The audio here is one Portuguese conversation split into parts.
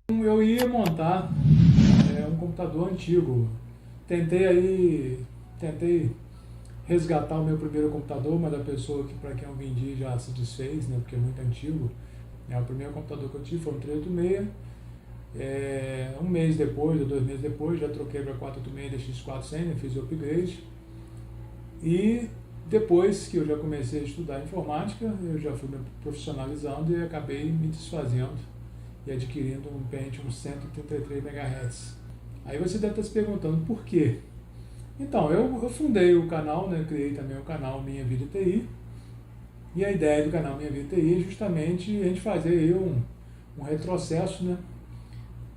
Eu ia montar um computador antigo. Tentei resgatar o meu primeiro computador, mas a pessoa para quem eu vendi já se desfez, né, porque é muito antigo. O primeiro computador que eu tive foi um 386. Um mês depois, ou 2 meses depois, já troquei para 486 DX400, fiz o upgrade. E depois que eu já comecei a estudar informática, eu já fui me profissionalizando e acabei me desfazendo e adquirindo um Pentium 133 MHz. Aí você deve estar se perguntando por quê. Então, eu fundei o canal, né, criei também o canal Minha Vida TI, e a ideia do canal Minha Vida TI é justamente a gente fazer aí um retrocesso, né,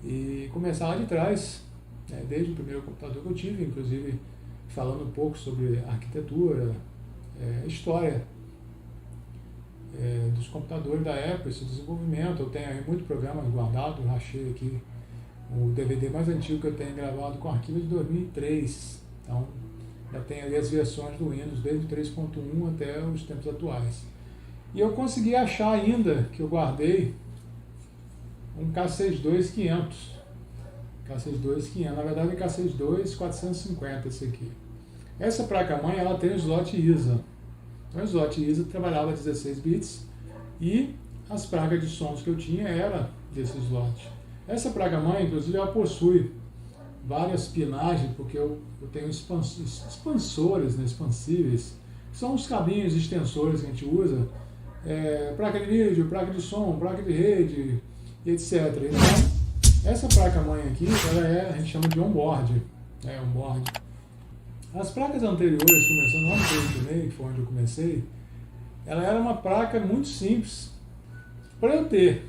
e começar lá de trás, né, desde o primeiro computador que eu tive, inclusive falando um pouco sobre arquitetura, história dos computadores da época, esse desenvolvimento. Eu tenho aí muitos programas guardados, rachei aqui o DVD mais antigo que eu tenho gravado com arquivo de 2003, então já tem ali as versões do Windows desde o 3.1 até os tempos atuais. E eu consegui achar ainda, que eu guardei, um K62-500, na verdade é K62-450 esse aqui. Essa placa-mãe, ela tem o slot ISA. Então, o slot ISA trabalhava 16 bits e as placas de sons que eu tinha eram desse slot. Essa placa-mãe, inclusive, ela possui várias pinagens, porque eu tenho expansores, né, expansíveis, que são os cabinhos extensores que a gente usa, placa de vídeo, placa de som, placa de rede, etc. Então, essa placa-mãe aqui, a gente chama de onboard. Onboard. As placas anteriores, começando lá no 386, que foi onde eu comecei, ela era uma placa muito simples. Para eu ter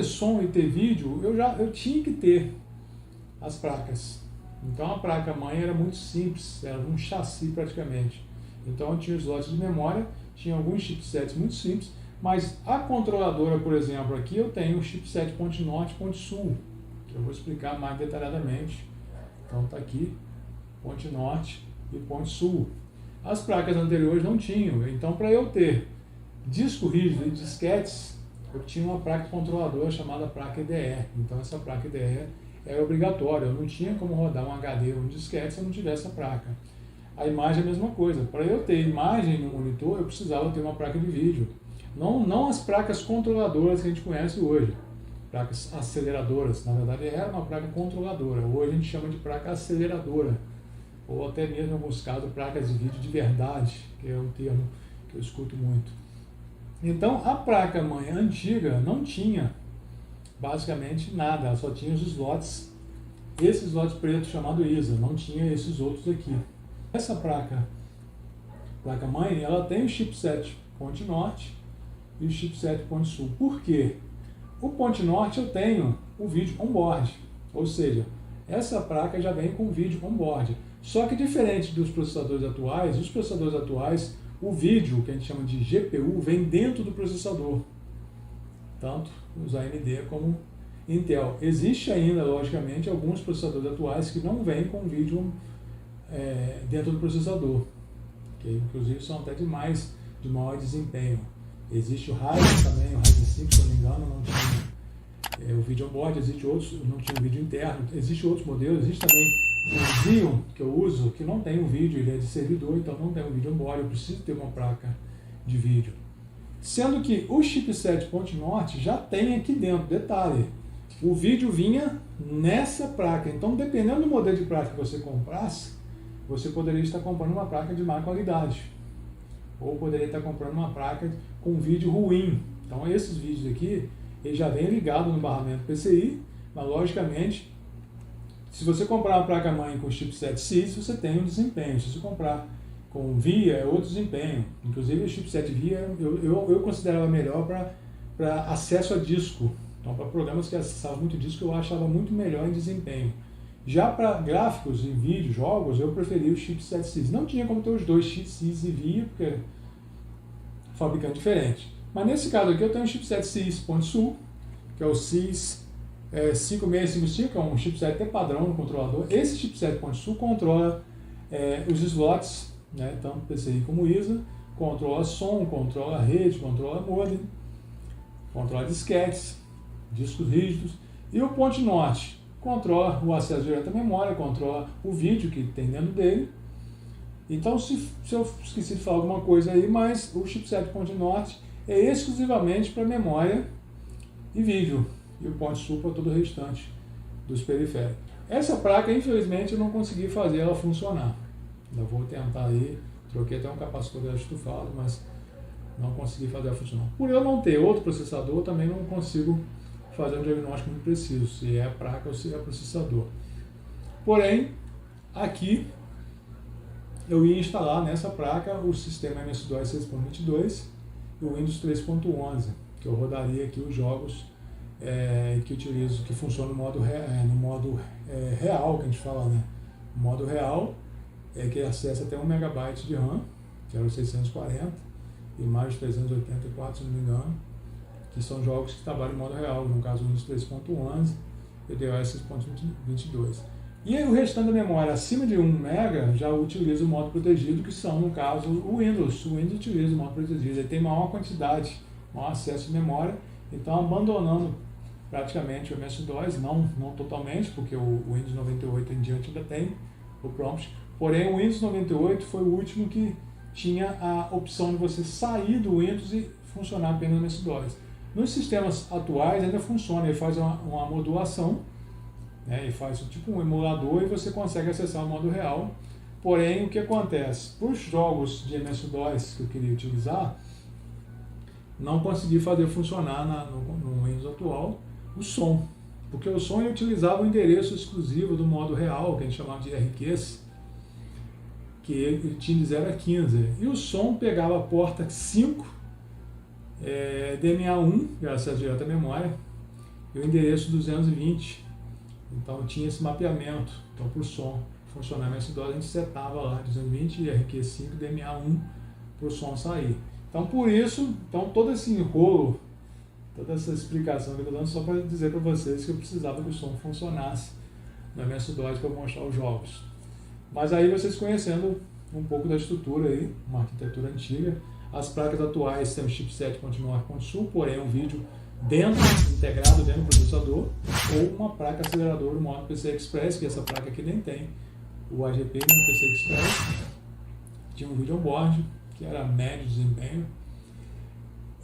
som e ter vídeo, eu tinha que ter as placas. Então a placa-mãe era muito simples, era um chassi praticamente. Então eu tinha os slots de memória, tinha alguns chipsets muito simples, mas a controladora, por exemplo, aqui eu tenho o chipset ponte norte e ponte sul, que eu vou explicar mais detalhadamente. Então está aqui, ponte norte e ponte sul. As placas anteriores não tinham, então para eu ter disco rígido e disquetes, eu tinha uma placa controladora chamada placa IDE. Então essa placa IDE era obrigatória, eu não tinha como rodar um HD ou um disquete se eu não tivesse a placa. A imagem é a mesma coisa, para eu ter imagem no monitor eu precisava ter uma placa de vídeo. Não as placas controladoras que a gente conhece hoje, placas aceleradoras, na verdade era uma placa controladora, hoje a gente chama de placa aceleradora, ou até mesmo em alguns casos placas de vídeo de verdade, que é um termo que eu escuto muito. Então a placa-mãe antiga não tinha basicamente nada, ela só tinha os slots, esse slot preto chamado ISA, não tinha esses outros aqui. Essa placa-mãe, ela tem o chipset ponte norte e o chipset ponte sul. Por quê? O ponte norte eu tenho o vídeo on-board, ou seja, essa placa já vem com vídeo on-board. Só que diferente dos processadores atuais, os processadores atuais, o vídeo, que a gente chama de GPU, vem dentro do processador, tanto os AMD como Intel. Existe ainda, logicamente, alguns processadores atuais que não vêm com vídeo dentro do processador, que inclusive são até de maior desempenho. Existe o Ryzen também, o Ryzen 5, se não me engano, não tinha o vídeo on-board, existe outros, não tinha o vídeo interno, existe outros modelos, existe também o Xeon, que eu uso, que não tem um vídeo, ele é de servidor, então não tem um vídeo on-board, eu preciso ter uma placa de vídeo. Sendo que o chipset ponte norte já tem aqui dentro, detalhe, o vídeo vinha nessa placa, então dependendo do modelo de placa que você comprasse, você poderia estar comprando uma placa de má qualidade, ou poderia estar comprando uma placa com vídeo ruim. Então esses vídeos aqui, ele já vem ligado no barramento PCI, mas logicamente, se você comprar uma placa-mãe com chipset CIS, você tem um desempenho. Se você comprar com VIA, é outro desempenho. Inclusive o chipset VIA, eu considerava melhor para acesso a disco. Então para programas que acessavam muito disco, eu achava muito melhor em desempenho. Já para gráficos e vídeo, jogos, eu preferia o chipset CIS. Não tinha como ter os dois, CIS e VIA, porque é fabricante diferente. Mas nesse caso aqui eu tenho um chipset CIS ponte sul, que é o CIS 5655, é um chipset até padrão no controlador. Esse chipset ponte sul controla os slots, né, tanto PCI como ISA, controla som, controla rede, controla modem, controla disquetes. discos rígidos. E o ponte norte controla o acesso direto à memória, controla o vídeo que tem dentro dele. Então, se eu esqueci de falar alguma coisa aí, mas o chipset ponte norte é exclusivamente para memória e vídeo, e o ponte sul para todo o restante dos periféricos. Essa placa, infelizmente, eu não consegui fazer ela funcionar. Ainda vou tentar aí, troquei até um capacitor estufado, mas não consegui fazer ela funcionar. Por eu não ter outro processador, também não consigo fazer um diagnóstico muito preciso, se é a placa ou se é processador. Porém, aqui eu ia instalar nessa placa o sistema MS-DOS 6.22 e o Windows 3.11, que eu rodaria aqui os jogos que utilizo, que funcionam no modo real, que a gente fala, né? O modo real que acessa até 1 MB de RAM, que era o 640, e mais de 384, se não me engano, que são jogos que trabalham em modo real, no caso o Windows 3.11 e o DOS 6.22. E aí, o restante da memória acima de 1 MB já utiliza o modo protegido, que são, no caso, o Windows. O Windows utiliza o modo protegido, ele tem maior quantidade, maior acesso de memória, então abandonando praticamente o MS-DOS, não totalmente, porque o Windows 98 em diante ainda tem o prompt, porém o Windows 98 foi o último que tinha a opção de você sair do Windows e funcionar apenas no MS-DOS. Nos sistemas atuais ainda funciona, ele faz uma modulação, né, e faz tipo um emulador e você consegue acessar o modo real. Porém, o que acontece? Para os jogos de MS-DOS que eu queria utilizar, não consegui fazer funcionar no Windows atual o som, porque o som ele utilizava o endereço exclusivo do modo real, que a gente chamava de RQs, que ele tinha de 0 a 15, e o som pegava a porta 5, DMA1, que era acesso direto à memória, e o endereço 220, então tinha esse mapeamento. Então, para o som funcionar no MS-DOS, a gente setava lá 220 e RQ5 DMA1 para o som sair. Então, por isso, todo esse enrolo, toda essa explicação que eu estou dando, só para dizer para vocês que eu precisava que o som funcionasse no MS-DOS para mostrar os jogos. Mas aí vocês conhecendo um pouco da estrutura aí, uma arquitetura antiga, as placas atuais têm um chipset ponte norte, ponte sul, porém um vídeo integrado dentro do processador, ou uma placa aceleradora do modo PCI Express, que essa placa aqui nem tem o AGP no PCI Express, tinha um vídeo on-board, que era médio desempenho,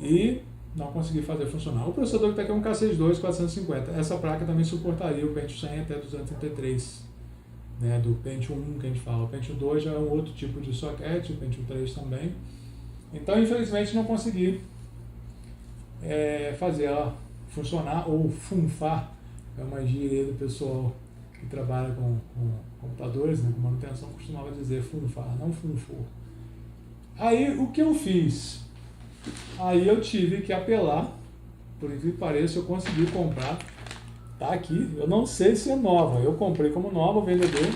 e não consegui fazer funcionar. O processador que está aqui é um K62 450, essa placa também suportaria o Pentium 100 até 233, né, do Pentium 1 que a gente fala. O Pentium 2 já é um outro tipo de socket, o Pentium 3 também. Então, infelizmente, não consegui fazer ela funcionar, ou funfar, é uma gíria do pessoal que trabalha com computadores, né, com manutenção, costumava dizer funfar, não funfou. Aí, o que eu fiz? Aí eu tive que apelar, por incrível que pareça, eu consegui comprar, tá aqui, eu não sei se é nova, eu comprei como nova, o vendedor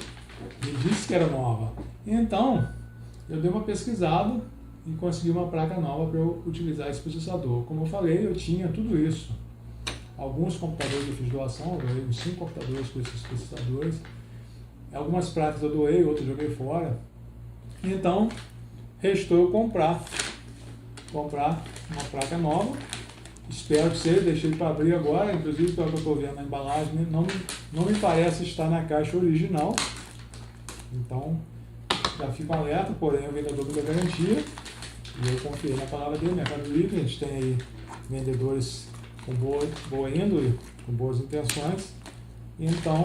me disse que era nova. Então, eu dei uma pesquisada e consegui uma placa nova para eu utilizar esse processador. Como eu falei, eu tinha tudo isso. Alguns computadores eu fiz doação, eu doei uns 5 computadores com esses processadores. Algumas placas eu doei, outras eu joguei fora. Então, restou eu comprar uma placa nova. Espero que seja, deixei para abrir agora, inclusive pelo que eu estou vendo na embalagem, não me parece estar na caixa original. Então, já fico alerta, porém o vendedor da garantia. E eu confiei na palavra dele, Mercado Livre, a gente tem aí vendedores com boa índole, com boas intenções. Então,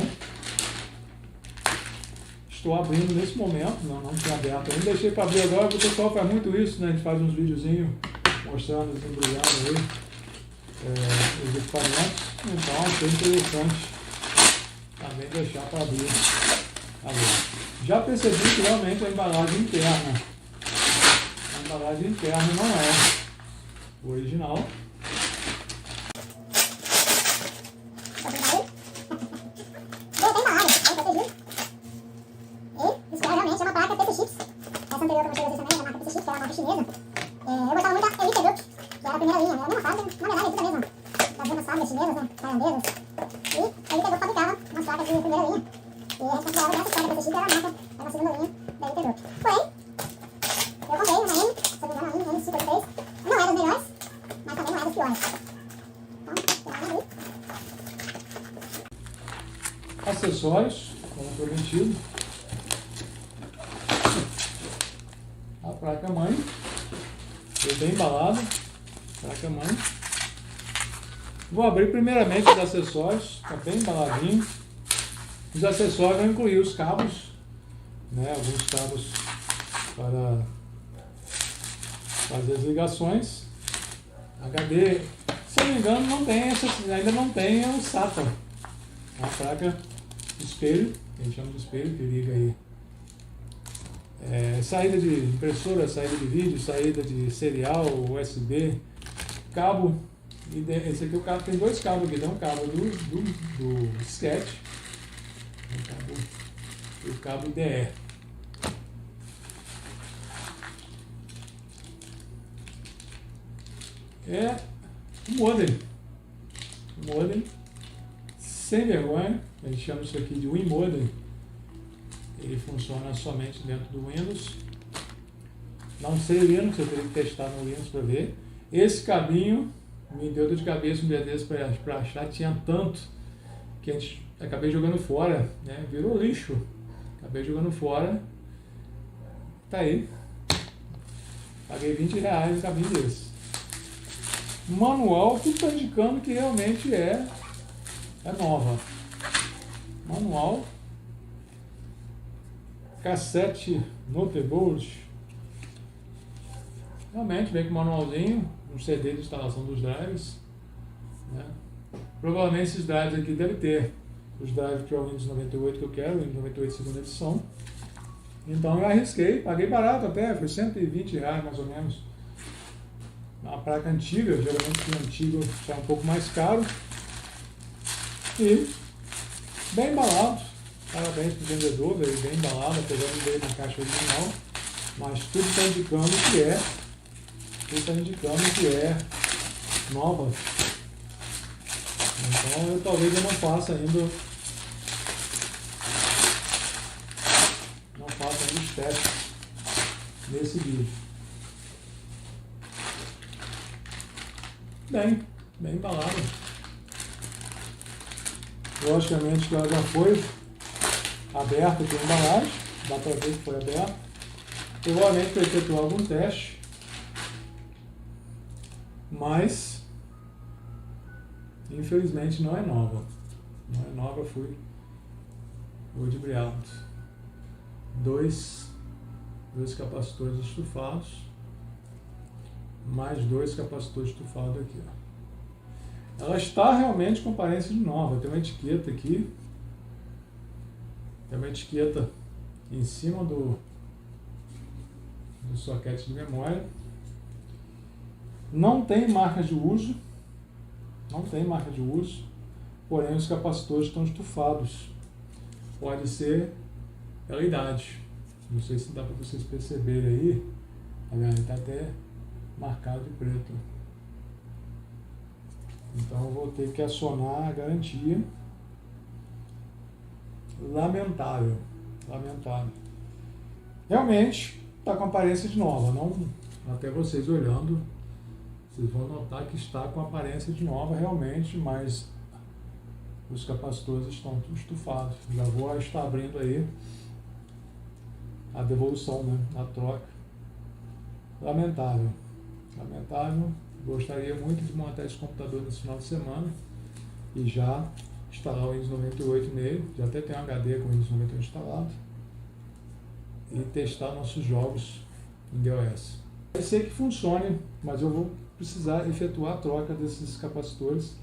estou abrindo nesse momento, não tinha aberto ainda, deixei para abrir agora, porque o pessoal faz muito isso, né? A gente faz uns videozinhos mostrando, desembrulhando aí os equipamentos, então achei interessante também deixar para abrir. Já percebi que realmente a embalagem interna não é original. Acessórios, como prometido. A placa-mãe, bem embalada, placa-mãe. Vou abrir primeiramente os acessórios, está bem embaladinho. Os acessórios vão incluir os cabos, né, alguns cabos para fazer as ligações. HD, se eu não me engano, não tem ainda não tem o SATA, a placa espelho, que a gente chama de espelho, que liga aí. Saída de impressora, saída de vídeo, saída de serial, USB, cabo. Esse aqui o cabo tem dois cabos aqui, tem um cabo do disquete e o cabo IDE. É um modem sem vergonha, a gente chama isso aqui de WinModem. Ele funciona somente dentro do Windows. Não sei Linux, eu teria que testar no Linux para ver. Esse cabinho me deu dor de cabeça um dia desses para achar, tinha tanto que acabei jogando fora, né? Virou lixo. Acabei jogando fora. Tá aí. Paguei R$20 no cabinho desse. Manual, tudo está indicando que realmente é nova. Manual. Cassete Notebook. Realmente vem com manualzinho, um CD de instalação dos drives, né? Provavelmente esses drives aqui devem ter os drives para o Windows 98 que eu quero, Windows 98 segunda edição. Então eu arrisquei, paguei barato até, foi R$120 mais ou menos. Uma placa antiga, geralmente o antigo está um pouco mais caro. E bem embalado. Parabéns para o vendedor, veio bem embalado, apesar de ver na caixa original. Mas tudo está indicando que é nova. Então talvez eu não faça ainda os testes nesse vídeo. Bem embalado. Logicamente que ela já foi aberta com a embalagem, dá para ver que foi aberta. Provavelmente vai efetuar algum teste, mas infelizmente não é nova. Não é nova, fui ludibriado. Dois capacitores estufados, mais 2 capacitores estufados aqui, ó. Ela está realmente com aparência de nova. Tem uma etiqueta aqui. Tem uma etiqueta em cima do soquete de memória. Não tem marca de uso. Porém os capacitores estão estufados. Pode ser pela idade. Não sei se dá para vocês perceberem aí. Ele está até marcado de preto. Então eu vou ter que acionar a garantia. Lamentável. Realmente está com aparência de nova. Não, até vocês olhando, vocês vão notar que está com aparência de nova realmente, mas os capacitores estão estufados. Já vou estar abrindo aí a devolução, né, a troca. Lamentável. Gostaria muito de montar esse computador nesse final de semana e já instalar o Windows 98 nele. Já até tem um HD com o Windows 98 instalado. E testar nossos jogos em DOS. Eu sei que funcione, mas eu vou precisar efetuar a troca desses capacitores.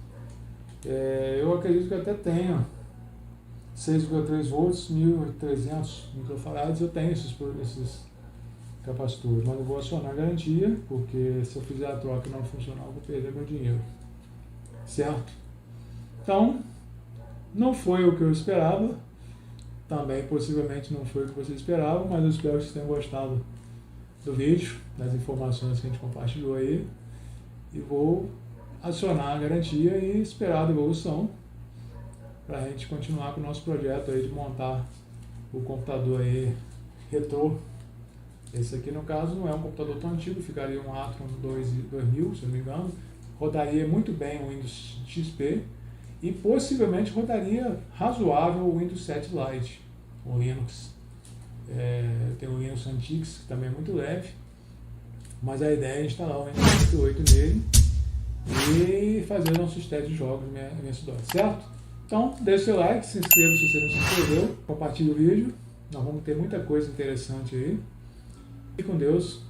Eu acredito que até tenha 6,3 volts, 1.300 microfarads. Eu tenho esses capacitores, mas eu vou acionar a garantia, porque se eu fizer a troca e não funcionar, eu vou perder meu dinheiro, certo? Então, não foi o que eu esperava, também possivelmente não foi o que vocês esperavam, mas eu espero que vocês tenham gostado do vídeo, das informações que a gente compartilhou aí, e vou acionar a garantia e esperar a devolução para a gente continuar com o nosso projeto aí de montar o computador aí retrô. Esse aqui, no caso, não é um computador tão antigo, ficaria um Atom 2000, se não me engano. Rodaria muito bem o Windows XP e possivelmente rodaria razoável o Windows 7 Lite, o Linux. Tem o Linux Antix, que também é muito leve, mas a ideia é instalar o Windows 98 nele e fazer nossos testes de jogos MS-DOS, certo? Então, deixe seu like, se inscreva se você não se inscreveu, compartilhe o vídeo, nós vamos ter muita coisa interessante aí. Fique com Deus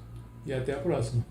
e até a próxima.